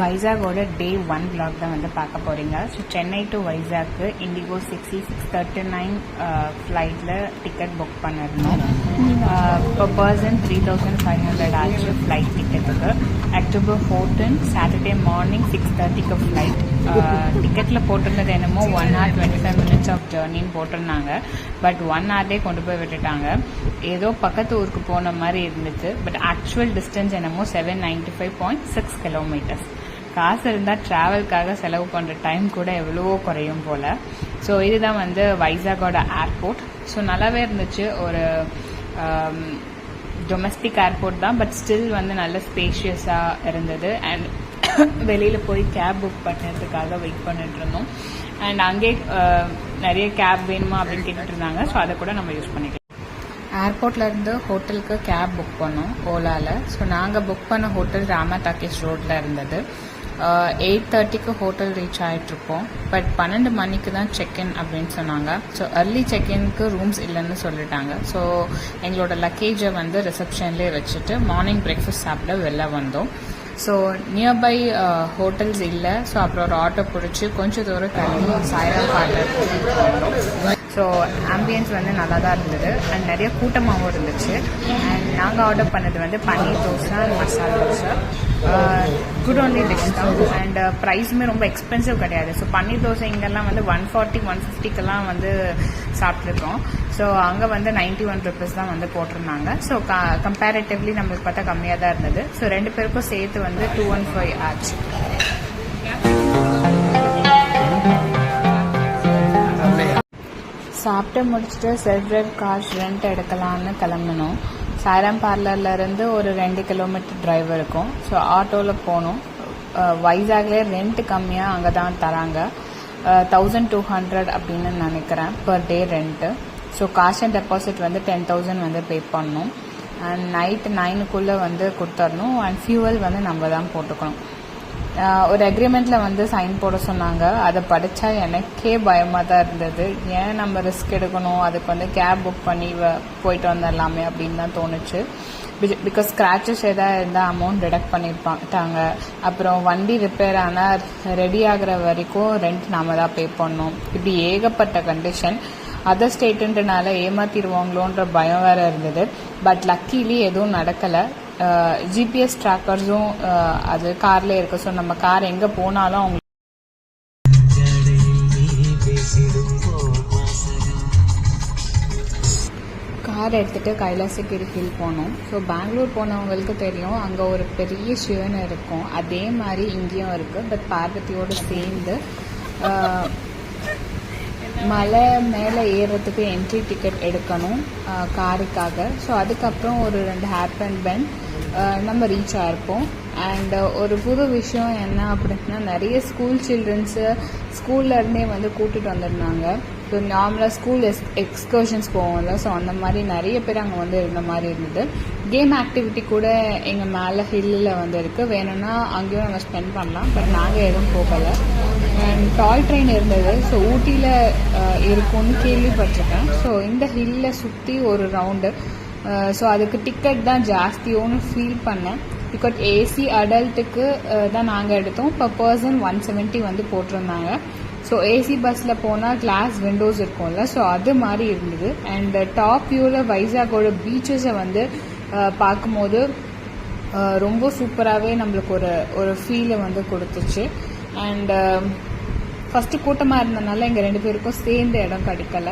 வைசாகோட டே 1 vlog தான் வந்து பார்க்க போகிறீங்க. ஸோ சென்னை டு வைசாக்கு இண்டிகோ 639 ஃப்ளைட்டில் டிக்கெட் புக் பண்ணிருந்தோம். per person 3500 ஆச்சு ஃப்ளைட் டிக்கெட்டுக்கு. அக்டோபர் 14 சாட்டர்டே மார்னிங் 6:30க்கு ஃப்ளைட். டிக்கெட்டில் போட்டிருந்தது என்னமோ 1 hour 25 minutes ஆஃப் ஜேர்னின்னு போட்டிருந்தாங்க. பட் 1 hourலே கொண்டு போய் விட்டுட்டாங்க. ஏதோ பக்கத்து ஊருக்கு போன மாதிரி இருந்துச்சு. பட் ஆக்சுவல் டிஸ்டன்ஸ் என்னமோ 795.6 கிலோமீட்டர்ஸ். காசு இருந்தால் ட்ராவல்காக செலவு பண்ணுற டைம் கூட எவ்வளவோ குறையும் போல். ஸோ இதுதான் வந்து வைசாகோட ஏர்போர்ட். ஸோ நல்லாவே இருந்துச்சு. ஒரு டொமஸ்டிக் ஏர்போர்ட் தான், பட் ஸ்டில் வந்து நல்ல ஸ்பேஷியஸாக இருந்தது. அண்ட் வெளியில் போய் கேப் புக் பண்ணுறதுக்காக வெயிட் பண்ணிட்டு இருந்தோம். அண்ட் அங்கே நிறைய கேப் வேணுமா அப்படின்னு கேட்டுட்டு இருந்தாங்க. ஸோ அதை கூட நம்ம யூஸ் பண்ணிக்கலாம். ஏர்போர்ட்லேருந்து ஹோட்டலுக்கு கேப் புக் பண்ணோம் ஓலாவில். ஸோ நாங்கள் புக் பண்ண ஹோட்டல் ராமா டாக்கீஸ் ரோட்டில் இருந்தது. 8:30க்கு ஹோட்டல் ரீச் ஆகிட்ருப்போம். பட் 12 மணிக்கு தான் செக்இன் அப்படின்னு சொன்னாங்க. ஸோ அர்லி செக்இன்க்கு ரூம்ஸ் இல்லைன்னு சொல்லிட்டாங்க. ஸோ எங்களோட லக்கேஜை வந்து ரிசப்ஷன்லேயே வச்சுட்டு மார்னிங் பிரேக்ஃபாஸ்ட் சாப்பிட வெளில வந்தோம். ஸோ நியர்பை ஹோட்டல்ஸ் இல்லை. ஸோ அப்புறம் ஒரு ஆட்டோ பிடிச்சி கொஞ்சம் தூரம் தள்ளி சாய்ராம் பார்லர். ஸோ ஆம்பியன்ஸ் வந்து நல்லா தான் இருந்தது. அண்ட் நிறைய கூட்டமாகவும் இருந்துச்சு. அண்ட் நாங்கள் ஆர்டர் பண்ணது வந்து paneer dosa and masala dosa. Good only dish தான். அண்ட் ப்ரைஸுமே ரொம்ப எக்ஸ்பென்சிவ் கிடையாது. ஸோ பன்னீர் தோசை இங்கெல்லாம் வந்து 140 150க்கெல்லாம் வந்து சாப்பிட்ருக்கோம். ஸோ அங்கே வந்து 91 rupees தான் வந்து போட்டிருந்தாங்க. ஸோ கம்பேரிட்டிவ்லி நம்மளுக்கு பார்த்தா கம்மியாக தான் இருந்தது. ஸோ 2 பேருக்கும் சேர்த்து வந்து 215 ஆச்சு. சாப்பிட்டு முடிச்சுட்டு செல்ஃப் டிரைவ் கார்ஸ் ரெண்ட் எடுக்கலான்னு கிளம்பினோம். சாய்ராம் பார்லர்லேருந்து ஒரு 2 கிலோமீட்டர் டிரைவ் இருக்கும். ஸோ ஆட்டோவில் போனோம். வைசாக்லேயே ரெண்ட் கம்மியாக அங்கே தான் தராங்க. 1200 அப்படின்னு நினைக்கிறேன் per day rent. So cash and deposit வந்து 10,000 வந்து பே பண்ணணும். அண்ட் நைட்டு 9க்குள்ளே வந்து கொடுத்துடணும். அண்ட் ஃபியூவல் வந்து நம்ம தான் போட்டுக்கணும். ஒரு அக்ரிமெண்ட்டில் வந்து சைன் போட சொன்னாங்க. அதை படித்தா எனக்கே பயமாக தான் இருந்தது. ஏன் நம்ம ரிஸ்க் எடுக்கணும், அதுக்கு வந்து கேப் புக் பண்ணி போயிட்டு வந்துடலாமே அப்படின்னு தான் தோணுச்சு. பிகாஸ் ஸ்க்ராச்சஸ் எதாவது இருந்தால் அமௌண்ட் டிடக்ட் பண்ணியிருப்பாட்டாங்க. அப்புறம் வண்டி ரிப்பேர் ஆனால் ரெடி ஆகிற வரைக்கும் ரெண்ட் நாம தான் பே பண்ணோம். இப்படி ஏகப்பட்ட கண்டிஷன். அதர் ஸ்டேட்டுன்றனால ஏமாத்திடுவாங்களோன்ற பயம் வேறு இருந்தது. பட் லக்கிலி எதுவும் நடக்கலை. ஜிபிஎஸ் ட்ராக்கர்ஸும் அது கார்ல இருக்கு. ஸோ நம்ம கார் எங்கே போனாலும் அவங்க கார் எடுத்துகிட்டு கைலாசகிரி ஹில் போனோம். ஸோ பெங்களூர் போனவங்களுக்கு தெரியும், அங்கே ஒரு பெரிய சிவன் இருக்கும். அதே மாதிரி இங்கேயும் இருக்குது. பட் பார்வதியோடு சேர்ந்து மலை மேலே ஏறுறதுக்கு என்ட்ரி டிக்கெட் எடுக்கணும் காருக்காக. ஸோ அதுக்கப்புறம் ஒரு 2 ஹேர் பேண்ட் பெண்ட் நம்ம ரீச் ஆகிருப்போம். அண்ட் ஒரு புது விஷயம் என்ன அப்படின்னா, நிறைய ஸ்கூல் சில்ட்ரன்ஸு ஸ்கூல்லேருந்தே வந்து கூட்டிகிட்டு வந்திருந்தாங்க. ஸோ நார்மலாக ஸ்கூல் எக்ஸ்கர்ஷன்ஸ் போவோம்ல, ஸோ அந்த மாதிரி நிறைய பேர் அங்கே வந்து இருந்த மாதிரி இருந்தது. கேம் ஆக்டிவிட்டி கூட எங்கள் மேலே ஹில்லில் வந்து இருக்குது. வேணும்னா அங்கேயும் நாங்கள் ஸ்பெண்ட் பண்ணலாம். பட் நாங்கள் எதுவும் போகலை. அண்ட் டாய் ட்ரெயின் இருந்தது. ஸோ ஊட்டியில் இருக்கும்னு கேள்விப்பட்டிருக்கேன். ஸோ இந்த ஹில்லில் சுற்றி ஒரு ரவுண்டு. ஸோ அதுக்கு டிக்கெட் தான் ஜாஸ்தியோன்னு ஃபீல் பண்ணேன். டிக்கெட் ஏசி அடல்ட்டுக்கு தான் நாங்கள் எடுத்தோம். பர் பர்சன் 170 வந்து போட்டிருந்தாங்க. ஸோ ஏசி பஸ்ஸில் போனால் கிளாஸ் விண்டோஸ் இருக்கும்ல, ஸோ அது மாதிரி இருந்தது. அண்ட் டாப் வியூவில் வைசாகோட பீச்சஸை வந்து பார்க்கும்போது ரொம்ப சூப்பராகவே நம்மளுக்கு ஒரு ஃபீலை வந்து கொடுத்துச்சு. அண்ட் ஃபஸ்ட்டு கூட்டமாக இருந்ததுனால எங்கள் 2 பேருக்கும் சேர்ந்த இடம் கிடைக்கல.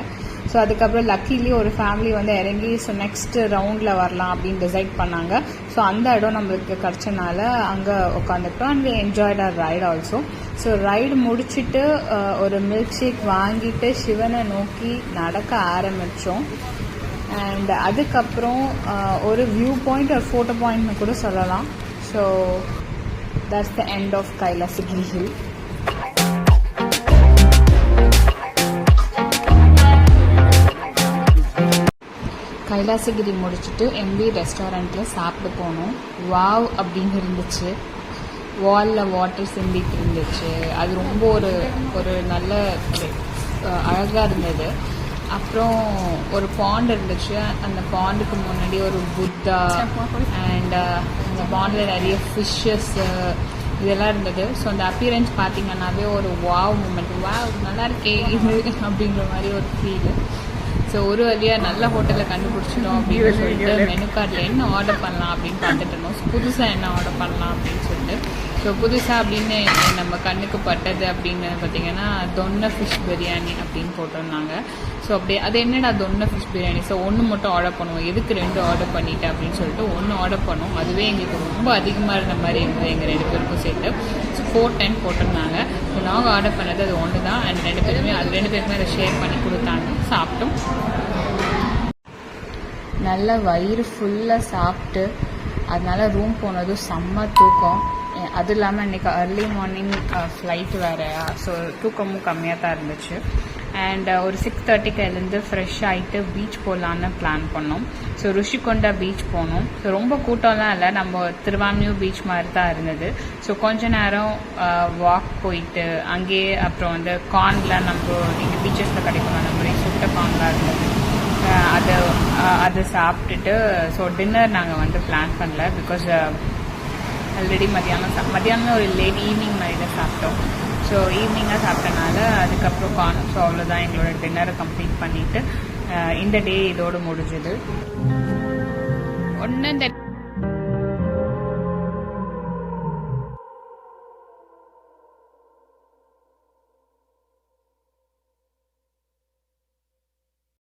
ஸோ அதுக்கப்புறம் லக்கிலி ஒரு ஃபேமிலி வந்து இறங்கி ஸோ நெக்ஸ்ட் ரவுண்டில் வரலாம் அப்படின்னு டிசைட் பண்ணாங்க. ஸோ அந்த இடம் நம்மளுக்கு கிடச்சனால அங்கே உட்காந்துட்டோம். And enjoyed our ride also. So ride முடிச்சுட்டு ஒரு மில்க் ஷேக் வாங்கிட்டு சிவனை நோக்கி நடக்க ஆரம்பித்தோம். அண்ட் அதுக்கப்புறம் ஒரு வியூ பாயிண்ட் ஒரு ஃபோட்டோ பாயிண்ட்னு கூட சொல்லலாம். So that's the end of Kailasagiri hill. Kailasagiri முடிச்சுட்டு எம்பி ரெஸ்டாரண்ட்டில் சாப்பிட போனோம். வாவ் அப்படின்னு இருந்துச்சு. வாலில் வாட்டர் சிந்திட்டு இருந்துச்சு. அது ரொம்ப ஒரு நல்ல அழகாக இருந்தது. அப்புறம் ஒரு பாண்ட் இருந்துச்சு. அந்த பாண்டுக்கு முன்னாடி ஒரு புத்தா அண்ட் அந்த பாண்டில் நிறைய ஃபிஷ்ஷஸ்ஸு இதெல்லாம் இருந்தது. ஸோ அந்த அப்பியரன்ஸ் பார்த்தீங்கன்னாவே ஒரு வாவ் மூமெண்ட், வாவ் நல்லா இருக்கே இது அப்படிங்கிற மாதிரி ஒரு ஃபீலு. ஸோ ஒரு வழியாக நல்ல ஹோட்டலில் கண்டுபிடிச்சிடும் அப்படின்னு சொல்லிட்டு மெனு கார்டில் என்ன ஆர்டர் பண்ணலாம் அப்படின்னு பார்த்துட்டு இருந்தோம். ஸோ புதுசாக என்ன ஆர்டர் பண்ணலாம் அப்படின்னு சொல்லிட்டு, ஸோ புதுசாக அப்படின்னு நம்ம கண்ணுக்கு பட்டது அப்படின்னு பார்த்தீங்கன்னா தொன்னை ஃபிஷ் பிரியாணி அப்படின்னு போட்டிருந்தாங்க. ஸோ அப்படியே அது என்னடா தொன்னை ஃபிஷ் பிரியாணி, ஸோ ஒன்று மட்டும் ஆர்டர் பண்ணுவோம், எதுக்கு 2 ஆர்டர் பண்ணிட்டேன் அப்படின்னு சொல்லிட்டு 1 ஆர்டர் பண்ணோம். அதுவே எங்களுக்கு ரொம்ப அதிகமாக இருந்த மாதிரி இருந்தது எங்கள் 2 பேருக்கும் சேர்த்து. ஸோ 410 போட்டிருந்தாங்க. ஸோ நாங்கள் ஆர்டர் பண்ணது அது 1 தான். அண்ட் 2 பேருமே அதை ஷேர் பண்ணி கொடுத்தாங்க, சாப்பிட்டோம். நல்ல வயிறு ஃபுல்லாக சாப்பிட்டு அதனால ரூம் போனதும் செம்ம தூக்கம். அது இல்லாமல் இன்றைக்கி அர்லி மார்னிங் ஃப்ளைட் வேறு, ஸோ தூக்கமும் கம்மியாக தான் இருந்துச்சு. அண்ட் ஒரு 6:30க்கு எழுந்து ஃப்ரெஷ் ஆகிட்டு பீச் போகலான்னு பிளான் பண்ணோம். ஸோ ருஷிகொண்டா பீச் போனோம். ஸோ ரொம்ப கூட்டம்லாம் இல்லை, நம்ம திருவாமியூர் பீச் மாதிரி தான் இருந்தது. ஸோ கொஞ்ச நேரம் வாக் போயிட்டு அங்கேயே அப்புறம் வந்து கார்ன்லாம் நம்ம இங்கே பீச்சஸில் கிடைக்கும் அந்த மாதிரி சுட்ட கார்ன்லாம் இருந்தது, அதை சாப்பிட்டுட்டு ஸோ டின்னர் நாங்கள் வந்து பிளான் பண்ணல. பிகாஸ் ஆல்ரெடி மத்தியானம் ஒரு லேட் ஈவினிங் மாதிரி தான் சாப்பிட்டோம். ஸோ ஈவினிங்காக சாப்பிட்டனால அதுக்கப்புறம் காணும். ஸோ அவ்வளோதான், எங்களோட டின்னரை கம்ப்ளீட் பண்ணிவிட்டு இந்த டே இதோடு முடிஞ்சுது. ஒன்று இந்த